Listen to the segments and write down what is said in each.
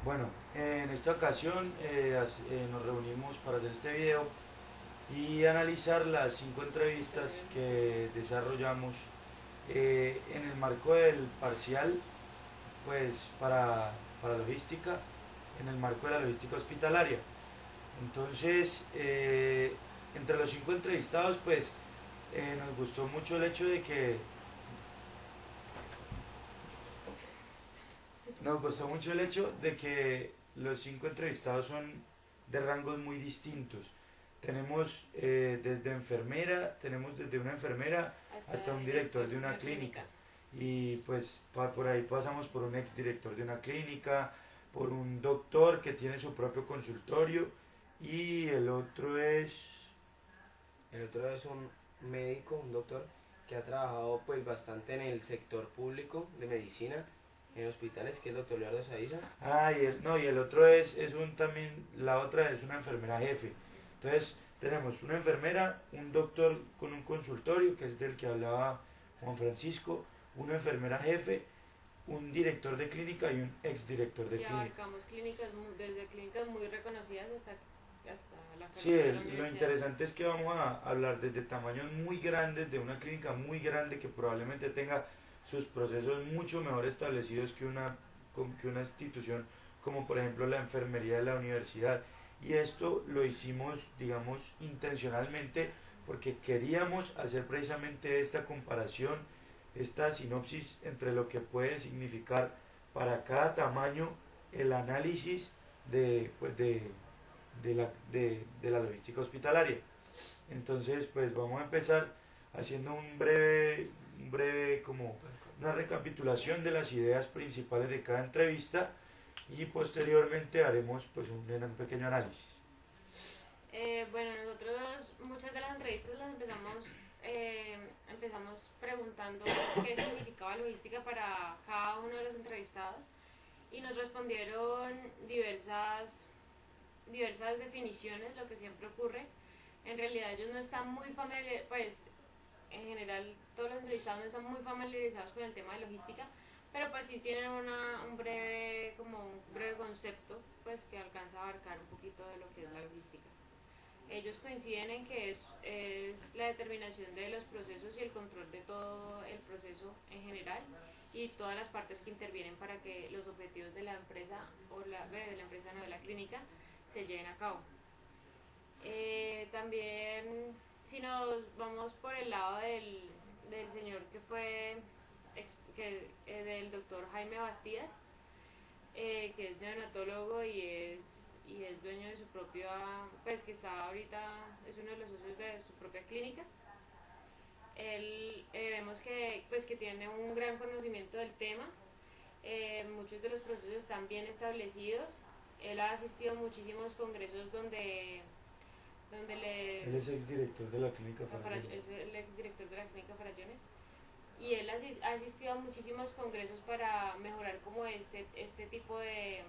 Bueno, en esta ocasión nos reunimos para hacer este video y analizar las 5 entrevistas que desarrollamos en el marco del parcial, pues para logística, en el marco de la logística hospitalaria. Entonces, entre los 5 entrevistados, pues nos gustó mucho el hecho de que nos gustó mucho el hecho de que los 5 entrevistados son de rangos muy distintos. Tenemos desde enfermera, tenemos desde una enfermera hasta un director de una clínica. Y pues por ahí pasamos por un exdirector de una clínica, por un doctor que tiene su propio consultorio y el otro es... El otro es un médico, un doctor, que ha trabajado pues bastante en el sector público de medicina, en hospitales, que es el doctor Leonardo Saiza. Ah, no, y el otro es un también, la otra es una enfermera jefe. Entonces, tenemos una enfermera, un doctor con un consultorio, que es del que hablaba Juan Francisco, una enfermera jefe, un director de clínica y un exdirector de Y clínica. abarcamos desde clínicas muy reconocidas hasta la Sí, cabecera de la lo universidad. interesante es que vamos a hablar desde tamaños muy grandes, de una clínica muy grande que probablemente tenga sus procesos mucho mejor establecidos que una institución como por ejemplo la enfermería de la universidad. Y esto lo hicimos, digamos, intencionalmente porque queríamos hacer precisamente esta comparación, esta sinopsis entre lo que puede significar para cada tamaño el análisis de la logística hospitalaria. Entonces, pues vamos a empezar haciendo un breve como una recapitulación de las ideas principales de cada entrevista y posteriormente haremos pues un pequeño análisis. Bueno, nosotros muchas de las entrevistas las empezamos preguntando qué significaba logística para cada uno de los entrevistados y nos respondieron diversas definiciones, lo que siempre ocurre. En realidad ellos no están muy familiarizados, pues en general todos los entrevistados no están muy familiarizados con el tema de logística, pero pues sí tienen un breve concepto pues que alcanza a abarcar un poquito de lo que es la logística. Ellos coinciden en que es la determinación de los procesos y el control de todo el proceso en general y todas las partes que intervienen para que los objetivos de la empresa de la empresa no de la clínica se lleven a cabo. También si nos vamos por el lado del señor que fue del doctor Jaime Bastidas, que es neonatólogo y es dueño de su propia, pues que está ahorita, es uno de los socios de su propia clínica. Él vemos que tiene un gran conocimiento del tema, muchos de los procesos están bien establecidos, él ha asistido a muchísimos congresos donde Él es exdirector de la clínica es el exdirector de la clínica Farallones, y él ha asistido a muchísimos congresos para mejorar como este tipo de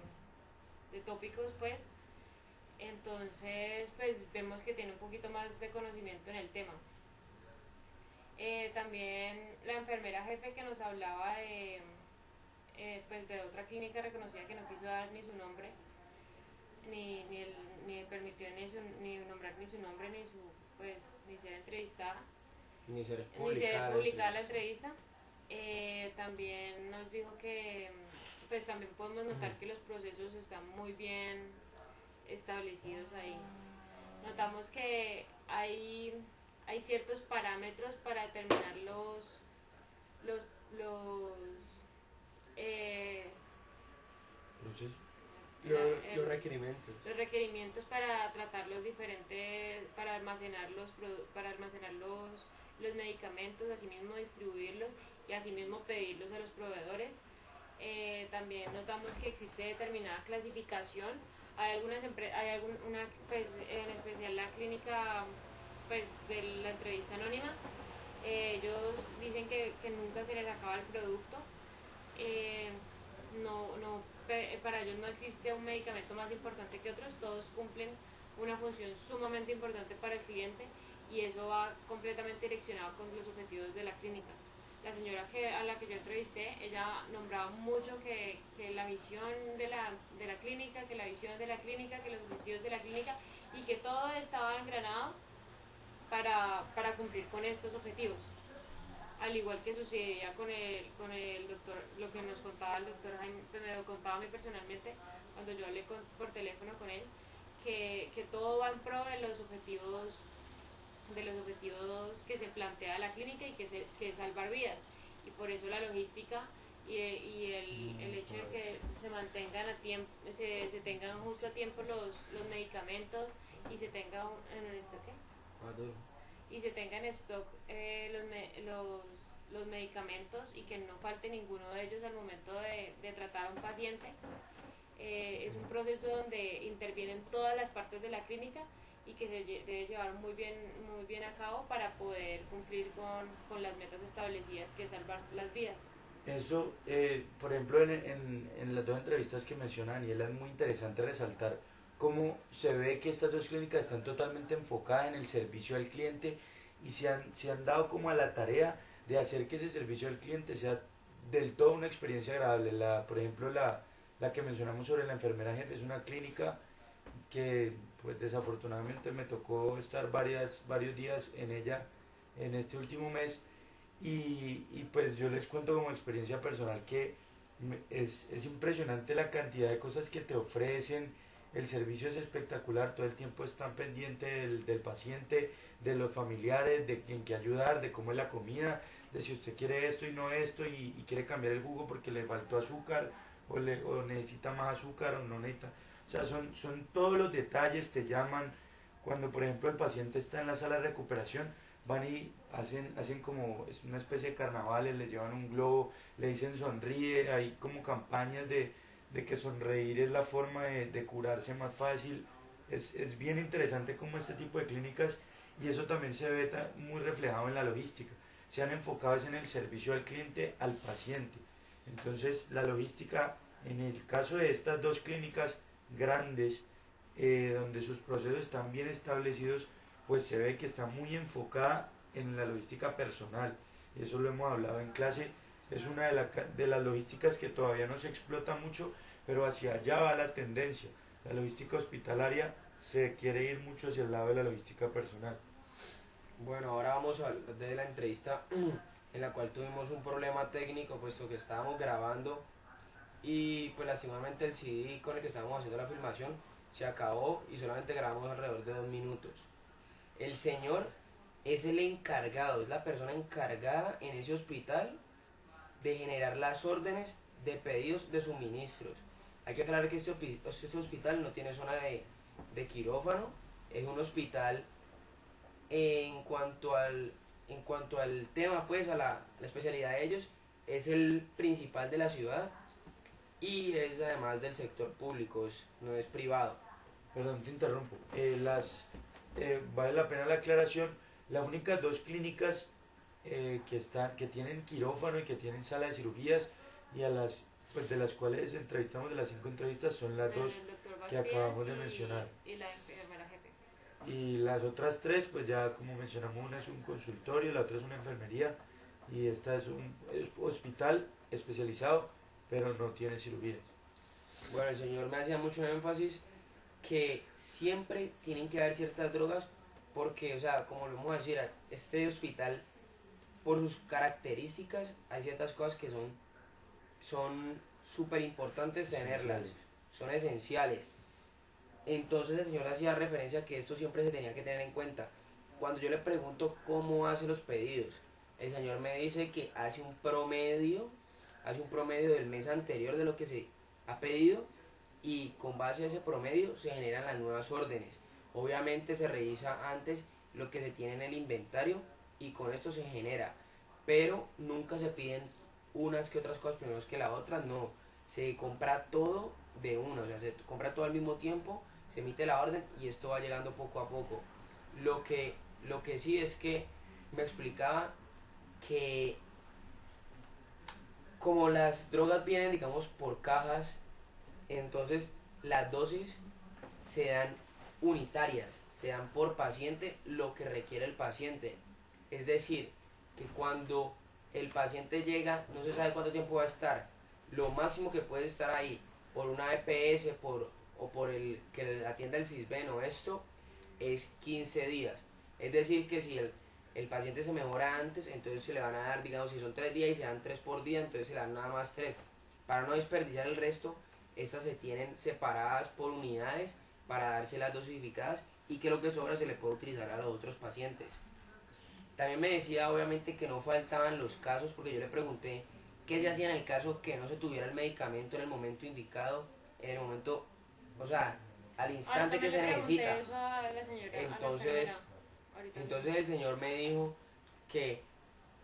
tópicos pues. Entonces pues vemos que tiene un poquito más de conocimiento en el tema. También la enfermera jefe que nos hablaba pues de otra clínica reconocida que no quiso dar ni su nombre, ni permitió ni nombrar ni su nombre ni ser entrevistada, ni ser publicada la entrevista. También nos dijo que pues también podemos notar que los procesos están muy bien establecidos ahí. Notamos que hay ciertos parámetros para determinar los, los eh, Los requerimientos. los requerimientos para tratar para almacenar los medicamentos, asimismo distribuirlos y asimismo pedirlos a los proveedores. También notamos que existe determinada clasificación. Pues en especial la clínica pues de la entrevista anónima, ellos dicen que nunca se les acaba el producto. Eh, para ellos no existe un medicamento más importante que otros, todos cumplen una función sumamente importante para el cliente y eso va completamente direccionado con los objetivos de la clínica. la señora a la que yo entrevisté, ella nombraba mucho que la visión de la clínica, que la visión de la clínica, que los objetivos de la clínica, y que todo estaba engranado para cumplir con estos objetivos. Al igual que sucedía con el doctor, lo que nos contaba el doctor Jaime, me lo contaba a mí personalmente cuando yo hablé por teléfono con él, que todo va en pro de los objetivos que se plantea la clínica y que es salvar vidas. Y por eso la logística y el hecho de que se mantengan a tiempo, se tengan justo a tiempo los medicamentos y se tenga en stock, y se tenga en stock los medicamentos y que no falte ninguno de ellos al momento de tratar a un paciente. Es un proceso donde intervienen todas las partes de la clínica y que se debe llevar muy bien a cabo para poder cumplir con las metas establecidas, que es salvar las vidas. Eso, por ejemplo, en las dos entrevistas que menciona Daniela, es muy interesante resaltar cómo se ve que estas dos clínicas están totalmente enfocadas en el servicio al cliente y se han dado como a la tarea de hacer que ese servicio al cliente sea del todo una experiencia agradable. Por ejemplo, la que mencionamos sobre la enfermera jefe es una clínica que pues desafortunadamente me tocó estar varios días en ella en este último mes y pues yo les cuento como experiencia personal que es impresionante la cantidad de cosas que te ofrecen. El servicio es espectacular, todo el tiempo están pendientes del paciente, de los familiares, de en qué ayudar, de cómo es la comida, de si usted quiere esto y no esto y quiere cambiar el jugo porque le faltó azúcar o necesita más azúcar o no necesita. O sea, son todos los detalles, te llaman. Cuando por ejemplo el paciente está en la sala de recuperación, van y hacen como es una especie de carnavales, le llevan un globo, le dicen sonríe, hay como campañas de que sonreír es la forma de curarse más fácil. Es bien interesante como este tipo de clínicas, y eso también se ve muy reflejado en la logística. Se han enfocado en el servicio al cliente, al paciente. Entonces la logística, en el caso de estas dos clínicas grandes, donde sus procesos están bien establecidos, pues se ve que está muy enfocada en la logística personal. Y eso lo hemos hablado en clase. Es una de las logísticas que todavía no se explota mucho, pero hacia allá va la tendencia. La logística hospitalaria se quiere ir mucho hacia el lado de la logística personal. Bueno, ahora vamos a hablar de la entrevista en la cual tuvimos un problema técnico, puesto que estábamos grabando y pues lastimosamente el CD con el que estábamos haciendo la filmación se acabó y solamente grabamos alrededor de 2 minutos. El señor es el encargado, es la persona encargada en ese hospital de generar las órdenes de pedidos de suministros. Hay que aclarar que este hospital no tiene zona de quirófano, es un hospital en cuanto al tema, pues a la especialidad de ellos, es el principal de la ciudad y es además del sector público, no es privado. Perdón, te interrumpo. Vale la pena la aclaración. Las únicas dos clínicas que tienen quirófano y que tienen sala de cirugías y de las cuales entrevistamos, de las 5 entrevistas, son las dos que acabamos de mencionar. Y la enfermera jefe. Y las otras 3, pues ya como mencionamos, una es un consultorio, la otra es una enfermería y esta es un hospital especializado, pero no tiene cirugías. Bueno, el señor me hacía mucho énfasis que siempre tienen que haber ciertas drogas porque, o sea, como lo vamos a decir, este hospital, por sus características, hay ciertas cosas que son súper importantes tenerlas, son esenciales. Entonces el señor hacía referencia a que esto siempre se tenía que tener en cuenta. Cuando yo le pregunto cómo hace los pedidos, el señor me dice que hace un promedio del mes anterior de lo que se ha pedido y con base a ese promedio se generan las nuevas órdenes. Obviamente se revisa antes lo que se tiene en el inventario y con esto se genera, pero nunca se piden unas que otras cosas primero que la otra, no, se compra todo de una, o sea, se compra todo al mismo tiempo, se emite la orden y esto va llegando poco a poco. Lo que sí es que me explicaba que como las drogas vienen, digamos, por cajas, entonces las dosis se dan unitarias, se dan por paciente lo que requiere el paciente. Es decir, que cuando el paciente llega, no se sabe cuánto tiempo va a estar, lo máximo que puede estar ahí por una EPS o por el que le atienda el CISBEN o esto, es 15 días. Es decir, que si el paciente se mejora antes, entonces se le van a dar, digamos, si son 3 días y se dan 3 por día, entonces se le dan nada más 3. Para no desperdiciar el resto, estas se tienen separadas por unidades para dárselas dosificadas y que lo que sobra se le puede utilizar a los otros pacientes. También me decía obviamente que no faltaban los casos, porque yo le pregunté qué se hacía en el caso que no se tuviera el medicamento en el momento indicado, en el momento, o sea, al instante que se necesita. Eso a la señora, Entonces, entonces el señor me dijo que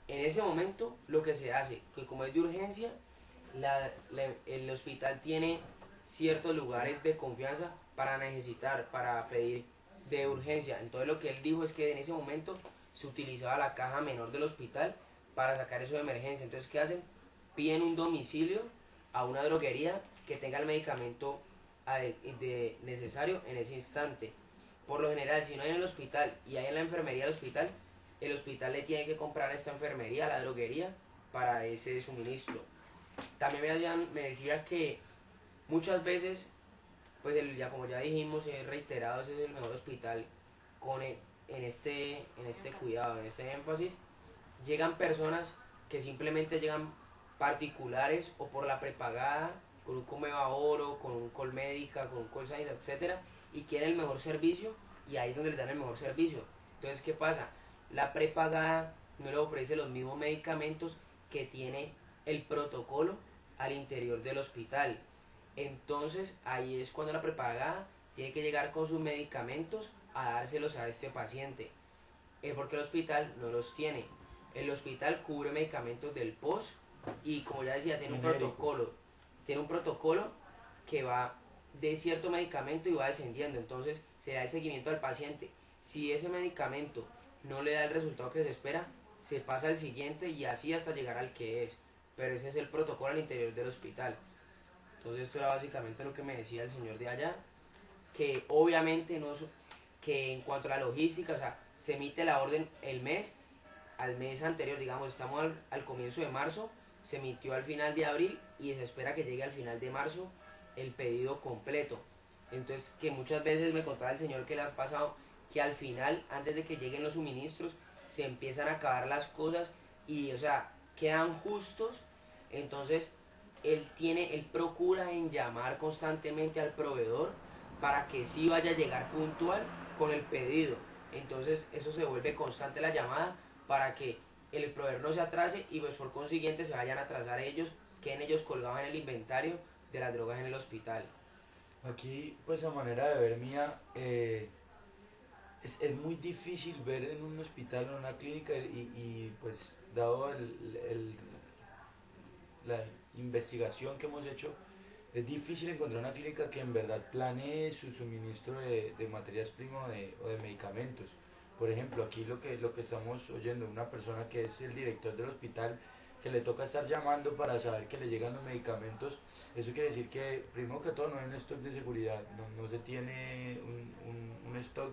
en ese momento lo que se hace, que como es de urgencia, el hospital tiene ciertos lugares de confianza para pedir de urgencia. Entonces lo que él dijo es que en ese momento se utilizaba la caja menor del hospital para sacar eso de emergencia. Entonces, ¿qué hacen? Piden un domicilio a una droguería que tenga el medicamento necesario en ese instante. Por lo general, si no hay en el hospital y hay en la enfermería del hospital, el hospital le tiene que comprar a esta enfermería, a la droguería, para ese suministro. También me decía que muchas veces, pues ya como ya dijimos, he reiterado, ese es el mejor hospital en este cuidado, en este énfasis. Llegan personas que simplemente llegan particulares o por la prepagada, con un Comeva Oro, con un Colmédica, con un Colsanita, etcétera, y quieren el mejor servicio, y ahí es donde les dan el mejor servicio. Entonces, ¿qué pasa? La prepagada no le ofrece los mismos medicamentos que tiene el protocolo al interior del hospital. Entonces, ahí es cuando la prepagada tiene que llegar con sus medicamentos a dárselos a este paciente. Porque el hospital no los tiene. El hospital cubre medicamentos del POS y, como ya decía, tiene un protocolo. Tiene un protocolo que va de cierto medicamento y va descendiendo. Entonces, se da el seguimiento al paciente. Si ese medicamento no le da el resultado que se espera, se pasa al siguiente y así hasta llegar al que es. Pero ese es el protocolo al interior del hospital. Entonces, esto era básicamente lo que me decía el señor de allá. Que obviamente que en cuanto a la logística, o sea, se emite la orden al mes anterior, digamos, estamos al comienzo de marzo, se emitió al final de abril y se espera que llegue al final de marzo el pedido completo. Entonces, que muchas veces me contaba el señor que le ha pasado que al final, antes de que lleguen los suministros, se empiezan a acabar las cosas y, o sea, quedan justos. Entonces, él procura en llamar constantemente al proveedor para que sí vaya a llegar puntual con el pedido. Entonces eso se vuelve constante la llamada para que el proveedor no se atrase y pues por consiguiente se vayan a atrasar ellos, queden ellos colgados en el inventario de las drogas en el hospital. Aquí, pues a manera de ver mía, es muy difícil ver en un hospital o en una clínica y pues dado la investigación que hemos hecho, es difícil encontrar una clínica que en verdad planee su suministro de materias primas o de medicamentos. Por ejemplo, aquí lo que estamos oyendo, una persona que es el director del hospital, que le toca estar llamando para saber que le llegan los medicamentos, eso quiere decir que, primero que todo, no hay un stock de seguridad, no se tiene un stock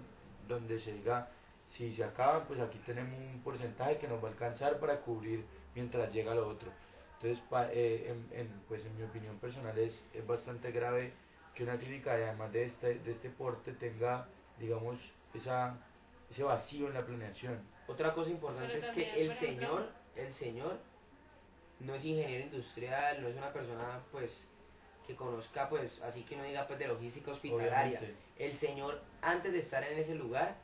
donde se diga, si se acaban, pues aquí tenemos un porcentaje que nos va a alcanzar para cubrir mientras llega lo otro. Entonces, pues en mi opinión personal es bastante grave que una clínica, además de este porte, tenga, digamos, ese vacío en la planeación. Otra cosa importante es que el señor no es ingeniero industrial, no es una persona pues que conozca, pues así que no diga pues de logística hospitalaria. Obviamente. El señor, antes de estar en ese lugar,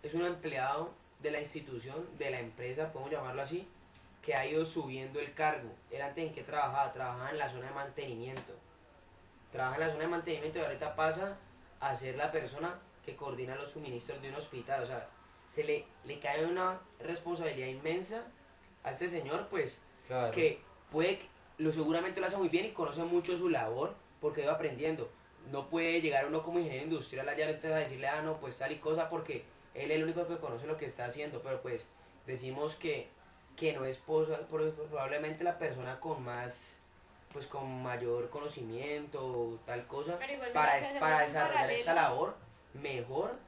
es un empleado de la institución, de la empresa, podemos llamarlo así, que ha ido subiendo el cargo. Él antes en qué trabajaba, trabajaba en la zona de mantenimiento. Trabaja en la zona de mantenimiento y ahorita pasa a ser la persona que coordina los suministros de un hospital. O sea, le cae una responsabilidad inmensa a este señor, pues, claro, que seguramente lo hace muy bien y conoce mucho su labor porque va aprendiendo. No puede llegar uno como ingeniero industrial allá a decirle, no, pues tal y cosa, porque él es el único que conoce lo que está haciendo, pero pues decimos que no es probablemente la persona con mayor conocimiento o tal cosa para desarrollar esta labor mejor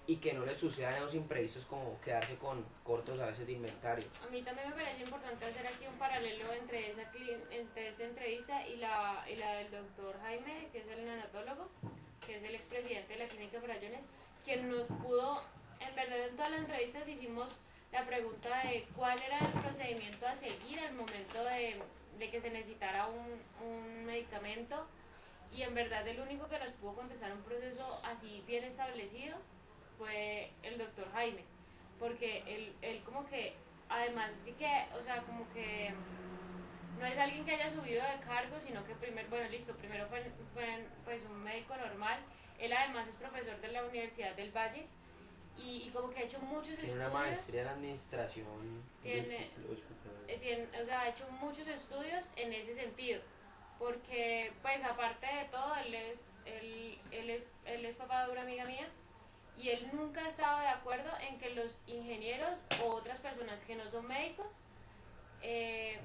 y que no les sucedan esos imprevistos como quedarse con cortos a veces de inventario. A mí también me parece importante hacer aquí un paralelo entre entre esta entrevista y la del doctor Jaime, que es el neonatólogo, que es el expresidente de la Clínica Farallones, quien nos pudo, en verdad en todas las entrevistas hicimos la pregunta de cuál era el procedimiento a seguir al momento de que se necesitara un medicamento, y en verdad el único que nos pudo contestar un proceso así bien establecido fue el doctor Jaime, porque él como que, además de que, o sea, como que no es alguien que haya subido de cargo, sino que primero fue pues un médico normal. Él además es profesor de la Universidad del Valle y como que ha hecho muchos Tiene estudios. una maestría en administración. O sea, ha hecho muchos estudios en ese sentido, porque pues aparte de todo, él es papá de una amiga mía, y él nunca ha estado de acuerdo en que los ingenieros o otras personas que no son médicos eh,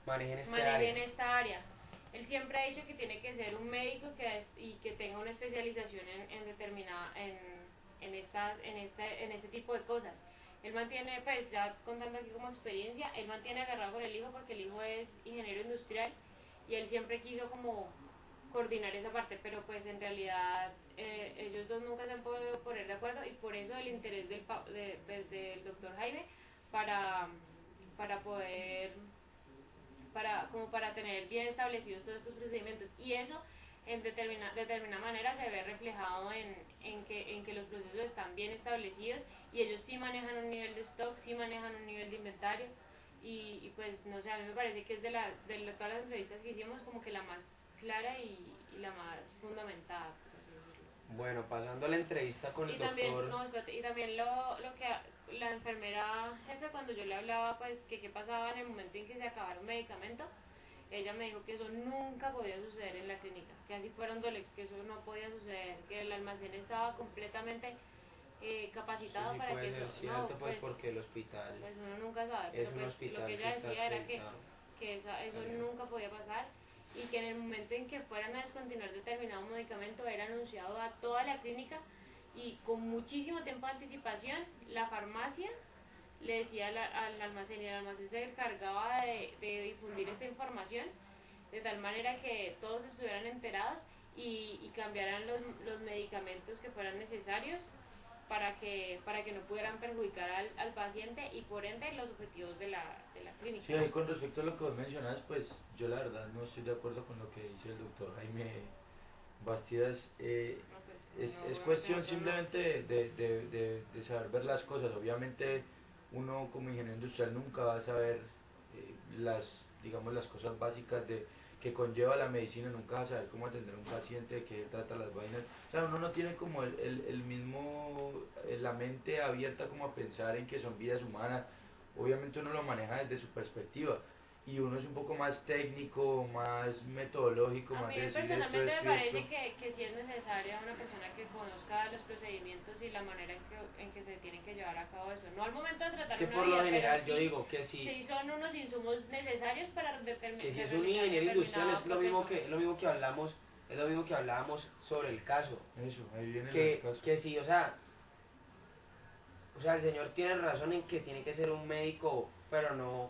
Manejen esta área. Él siempre ha dicho que tiene que ser un médico y que tenga una especialización en determinada en este tipo de cosas. Él mantiene, pues ya contando aquí como experiencia, él mantiene agarrado con el hijo porque el hijo es ingeniero industrial y él siempre quiso como coordinar esa parte, pero pues en realidad ellos dos nunca se han podido poner de acuerdo, y por eso el interés del doctor Jaime para poder, como para tener bien establecidos todos estos procedimientos, y eso en determinada manera se ve reflejado en que los procesos están bien establecidos y ellos sí manejan un nivel de stock, sí manejan un nivel de inventario, y pues no sé, a mí me parece que es de todas las entrevistas que hicimos como que la más clara y la más fundamentada, por así decirlo. Bueno, pasando a la entrevista con el doctor. Y también lo que la enfermera jefe, cuando yo le hablaba, pues, que qué pasaba en el momento en que se acabara un medicamento, ella me dijo que eso nunca podía suceder en la clínica, que así fuera un Dolex, que eso no podía suceder, que el almacén estaba completamente capacitado Sí, para que puede ser eso cierto, pues porque el hospital pues uno nunca sabe, es pero un pues hospital lo que que ella está decía era acreditado. que eso nunca podía pasar, y que en el momento en que fueran a descontinuar determinado medicamento era anunciado a toda la clínica, y con muchísimo tiempo de anticipación la farmacia le decía al almacén, y el almacén se encargaba de difundir esta información de tal manera que todos estuvieran enterados y cambiaran los medicamentos que fueran necesarios para que no pudieran perjudicar al paciente y por ende los objetivos de la clínica. Sí, ahí con respecto a lo que vos mencionas, pues yo la verdad no estoy de acuerdo con lo que dice el doctor Jaime Bastidas. Es cuestión simplemente de saber ver las cosas. Obviamente uno como ingeniero industrial nunca va a saber digamos, las cosas básicas que conlleva la medicina, nunca va a saber cómo atender a un paciente, de qué trata las vainas. O sea, uno no tiene como el mismo, la mente abierta como a pensar en que son vidas humanas. Obviamente uno lo maneja desde su perspectiva y uno es un poco más técnico, más metodológico, A más mí de decir personalmente esto, me esto. parece que sí es necesaria una persona que conozca los procedimientos y la manera en que se tienen que llevar a cabo eso. No al momento de tratar Es que una por vida, lo general pero yo sí, digo que sí, sí son unos insumos necesarios para que si es un ingeniero industrial es lo mismo que hablamos, es lo mismo que hablábamos sobre el caso. Eso, ahí viene Que, el caso. que sí, o sea, el señor tiene razón en que tiene que ser un médico, pero no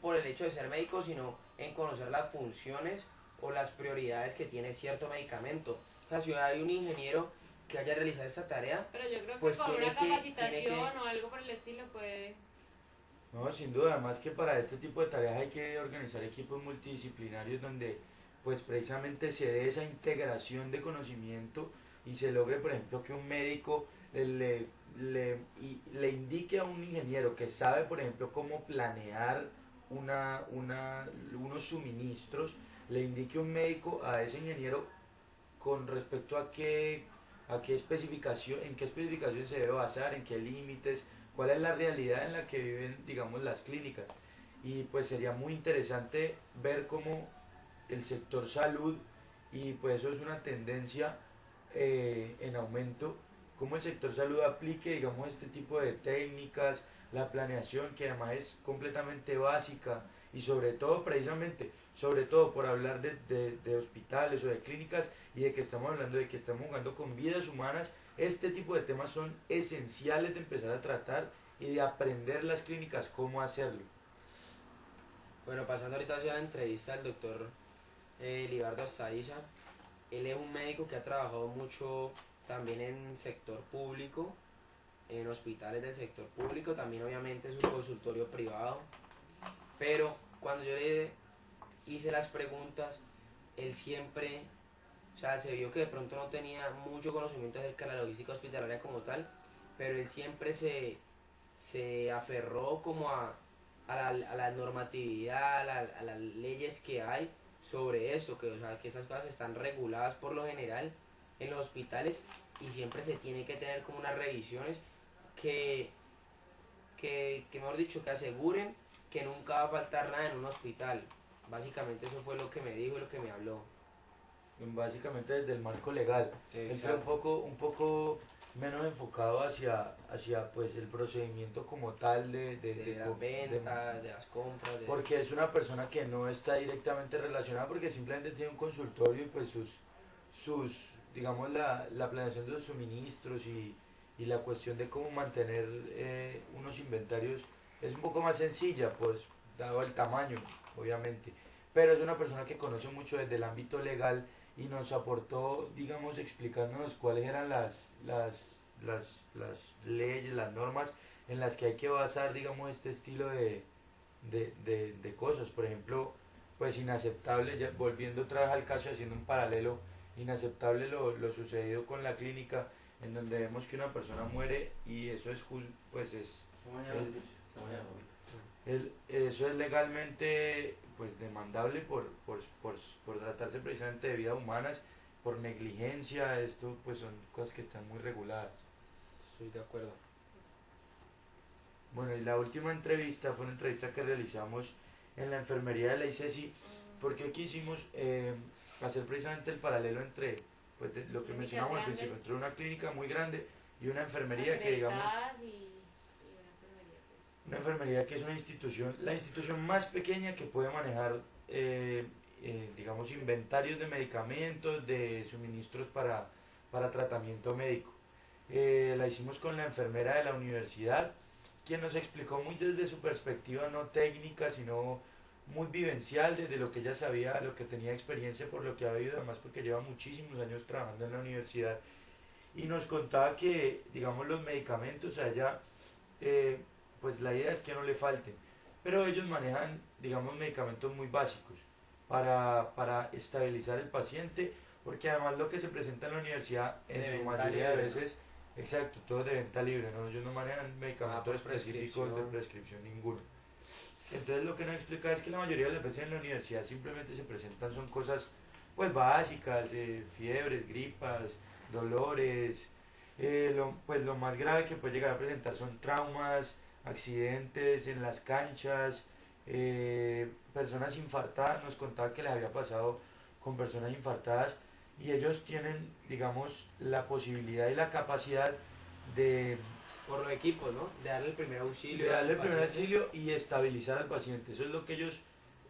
por el hecho de ser médico, sino en conocer las funciones o las prioridades que tiene cierto medicamento. O sea, si hay un ingeniero que haya realizado esta tarea, Pero yo creo pues que con tiene una que- capacitación o algo por el estilo puede... No, sin duda, además que para este tipo de tareas hay que organizar equipos multidisciplinarios donde pues precisamente se dé esa integración de conocimiento y se logre, por ejemplo, que un médico le indique a un ingeniero que sabe, por ejemplo, cómo planear unos suministros, le indique un médico a ese ingeniero con respecto a qué especificación, en qué especificación se debe basar, en qué límites, cuál es la realidad en la que viven, digamos, las clínicas. Y pues sería muy interesante ver cómo el sector salud, y pues eso es una tendencia en aumento, cómo el sector salud aplique, digamos, este tipo de técnicas, la planeación que además es completamente básica, y sobre todo precisamente sobre todo por hablar de hospitales o de clínicas y de que estamos hablando de que estamos jugando con vidas humanas, este tipo de temas son esenciales de empezar a tratar y de aprender las clínicas cómo hacerlo. Bueno, pasando ahorita hacia la entrevista del doctor Libardo Astaiza, él es un médico que ha trabajado mucho también en el sector público, en hospitales del sector público, también obviamente en su consultorio privado, pero cuando yo le hice las preguntas, él siempre, o sea, se vio que de pronto no tenía mucho conocimiento acerca de la logística hospitalaria como tal, pero él siempre se aferró como a la normatividad, a las leyes que hay sobre eso, que, o sea, que esas cosas están reguladas por lo general en los hospitales y siempre se tiene que tener como unas revisiones que mejor dicho, que aseguren que nunca va a faltar nada en un hospital. Básicamente eso fue lo que me dijo y lo que me habló. Básicamente desde el marco legal. Él fue un poco menos enfocado hacia pues el procedimiento como tal de las ventas, de las compras. Porque es una persona que no está directamente relacionada, porque simplemente tiene un consultorio y pues sus digamos, la planeación de los suministros y la cuestión de cómo mantener unos inventarios es un poco más sencilla, pues dado el tamaño, obviamente. Pero es una persona que conoce mucho desde el ámbito legal y nos aportó, digamos, explicándonos cuáles eran las leyes, las normas en las que hay que basar, digamos, este estilo de cosas. Por ejemplo, pues inaceptable, ya, volviendo otra vez al caso, haciendo un paralelo, inaceptable lo sucedido con la clínica, en donde vemos que una persona muere y eso es, pues eso es legalmente pues demandable por tratarse precisamente de vidas humanas, por negligencia. Esto pues son cosas que están muy reguladas. Estoy de acuerdo. Bueno, y la última entrevista fue una entrevista que realizamos en la enfermería de la ICESI, porque quisimos hacer precisamente el paralelo entre pues, lo que mencionamos al principio, entre una clínica muy grande y una enfermería que digamos... Una enfermería que es una institución, la institución más pequeña que puede manejar, digamos, inventarios de medicamentos, de suministros para tratamiento médico. La hicimos con la enfermera de la universidad, quien nos explicó muy desde su perspectiva no técnica, sino muy vivencial, desde lo que ella sabía, lo que tenía experiencia, por lo que ha vivido, además porque lleva muchísimos años trabajando en la universidad. Y nos contaba que, digamos, los medicamentos a ella... pues la idea es que no le falten, pero ellos manejan, digamos, medicamentos muy básicos para estabilizar el paciente, porque además lo que se presenta en la universidad en su mayoría de veces, exacto, todo de venta libre, ¿no? Ellos no manejan medicamentos específicos de prescripción ninguno. Entonces lo que nos explica es que la mayoría de las veces en la universidad simplemente se presentan son cosas pues básicas, fiebres, gripas, dolores, pues lo más grave que puede llegar a presentar son traumas, accidentes en las canchas, personas infartadas. Nos contaba que les había pasado con personas infartadas y ellos tienen, digamos, la posibilidad y la capacidad de... Por los equipos, ¿no? De darle el primer auxilio. De darle el primer auxilio y estabilizar al paciente. Eso es lo que ellos...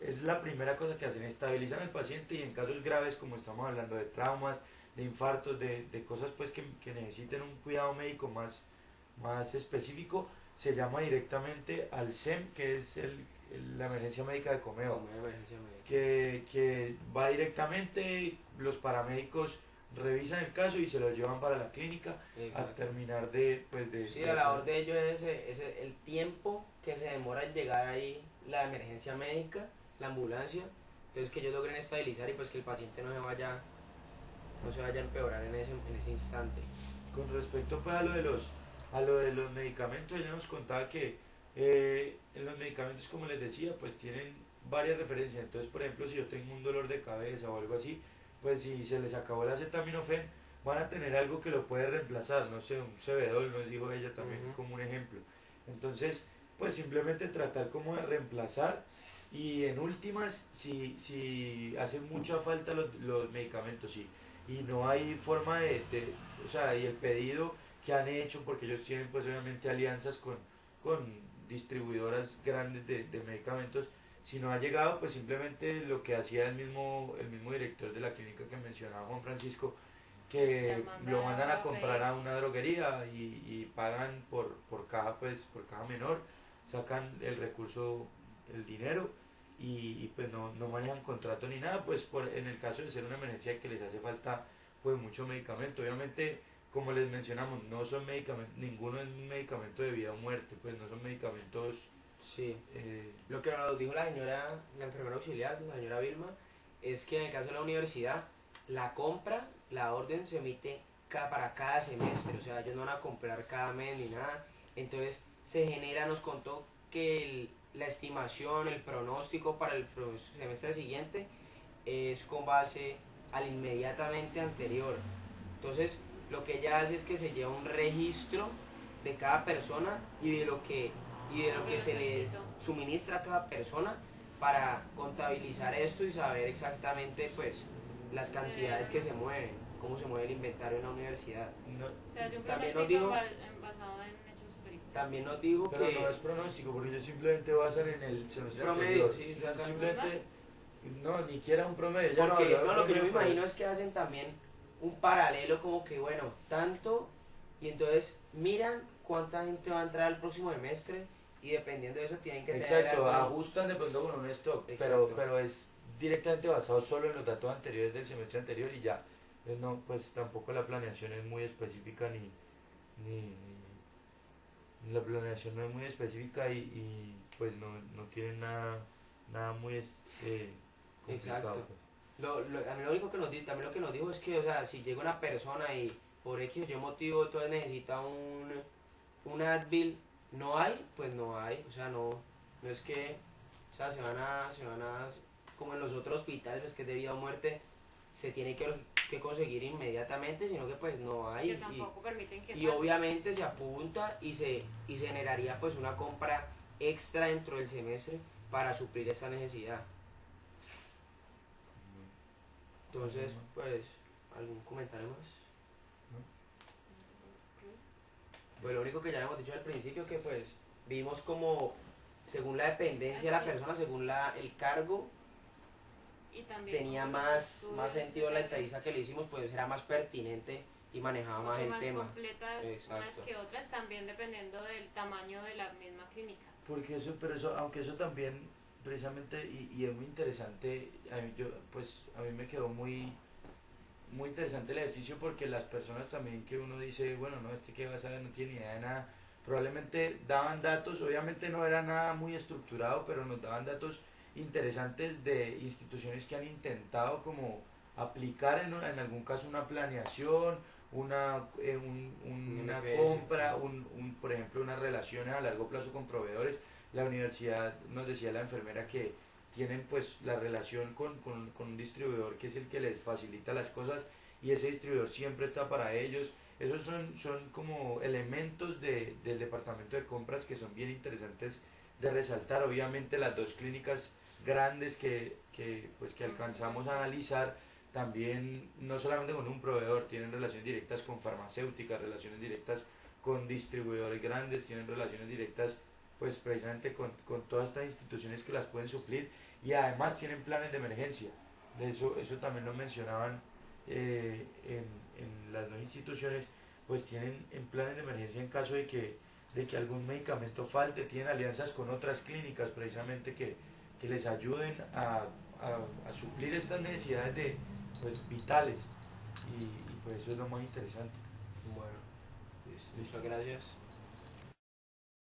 Es la primera cosa que hacen, estabilizan al paciente y en casos graves, como estamos hablando de traumas, de infartos, de cosas pues que necesiten un cuidado médico más específico, se llama directamente al SEM, que es la emergencia médica de Comeo, que va directamente, los paramédicos revisan el caso y se lo llevan para la clínica. Exacto. A terminar sí, la labor de ellos es el tiempo que se demora en llegar ahí la emergencia médica, la ambulancia, entonces que ellos logren estabilizar y pues que el paciente no se vaya a empeorar en ese instante. Con respecto pues, a lo de los medicamentos, ella nos contaba que en los medicamentos, como les decía, pues tienen varias referencias. Entonces, por ejemplo, si yo tengo un dolor de cabeza o algo así, pues si se les acabó el acetaminofén, van a tener algo que lo puede reemplazar, no sé, un Cebedol, nos dijo ella también como un ejemplo. Entonces, pues simplemente tratar como de reemplazar, y en últimas, si hacen mucha falta los medicamentos y no hay forma o sea, y el pedido que han hecho, porque ellos tienen pues obviamente alianzas con distribuidoras grandes de medicamentos, sino ha llegado pues simplemente lo que hacía el mismo director de la clínica que mencionaba Juan Francisco, que lo mandan a comprar a una droguería y pagan por caja, pues por caja menor, sacan el recurso, el dinero y pues no manejan contrato ni nada, pues en el caso de ser una emergencia que les hace falta pues mucho medicamento. Obviamente, como les mencionamos, no son medicamentos, ninguno es un medicamento de vida o muerte, pues no son medicamentos. Sí. Lo que nos dijo la señora, la enfermera auxiliar, la señora Vilma, es que en el caso de la universidad, la compra, la orden se emite para cada semestre, o sea, ellos no van a comprar cada mes ni nada. Entonces se genera, nos contó que la estimación, el pronóstico para el semestre siguiente es con base al inmediatamente anterior. Entonces lo que ella hace es que se lleva un registro de cada persona y de lo que se les suministra a cada persona para contabilizar esto y saber exactamente pues las cantidades que se mueven, cómo se mueve el inventario en la universidad. No, o sea, es un también nos dijo, basado en hechos históricos. También nos dijo pero que no es pronóstico, porque ellos simplemente basan en el semestre promedio, anterior. sí, Simplemente, no, ni siquiera un promedio. Porque no, lo que yo me imagino es que hacen también un paralelo como que bueno, tanto, y entonces miran cuánta gente va a entrar al próximo semestre y dependiendo de eso tienen que tener exacto, algo. ajustan de pronto con un stock, Exacto. pero es directamente basado solo en los datos anteriores del semestre anterior y ya. No, pues tampoco la planeación es muy específica ni la planeación no es muy específica y pues no tienen nada muy complicado. Exacto. Pues. A mí lo único que también lo que nos dijo es que, o sea, si llega una persona y por X o Y motivo entonces necesita un Advil, no hay, pues no hay, o sea, no es que, o sea, se van a, como en los otros hospitales, pues que es de vida o muerte, se tiene que conseguir inmediatamente, sino que pues no hay. Que tampoco permiten que y obviamente se apunta y se generaría pues una compra extra dentro del semestre para suplir esa necesidad. Entonces, pues, ¿algún comentario más? Pues lo único que ya habíamos dicho al principio que pues vimos como según la dependencia de la persona, según el cargo, y también tenía como más estudios, sentido la entrevista que le hicimos, pues era más pertinente y manejaba más el tema. completas Exacto. unas que otras, también dependiendo del tamaño de la misma clínica. Porque aunque eso también precisamente y es muy interesante, a mí me quedó muy interesante el ejercicio porque las personas también que uno dice, bueno, no, que va a saber, no tiene ni idea de nada, probablemente daban datos, obviamente no era nada muy estructurado, pero nos daban datos interesantes de instituciones que han intentado como aplicar en algún caso una planeación, una compra, por ejemplo, unas relaciones a largo plazo con proveedores. La universidad nos decía la enfermera que tienen pues la relación con un distribuidor que es el que les facilita las cosas y ese distribuidor siempre está para ellos. Esos son como elementos del departamento de compras que son bien interesantes de resaltar. Obviamente las dos clínicas grandes que alcanzamos a analizar también no solamente con un proveedor, tienen relaciones directas con farmacéuticas, relaciones directas con distribuidores grandes, tienen relaciones directas pues precisamente con todas estas instituciones que las pueden suplir y además tienen planes de emergencia. Eso también lo mencionaban en las dos instituciones, pues tienen en planes de emergencia en caso de que algún medicamento falte, tienen alianzas con otras clínicas precisamente que les ayuden a suplir estas necesidades vitales y pues eso es lo más interesante. Bueno, listo, gracias.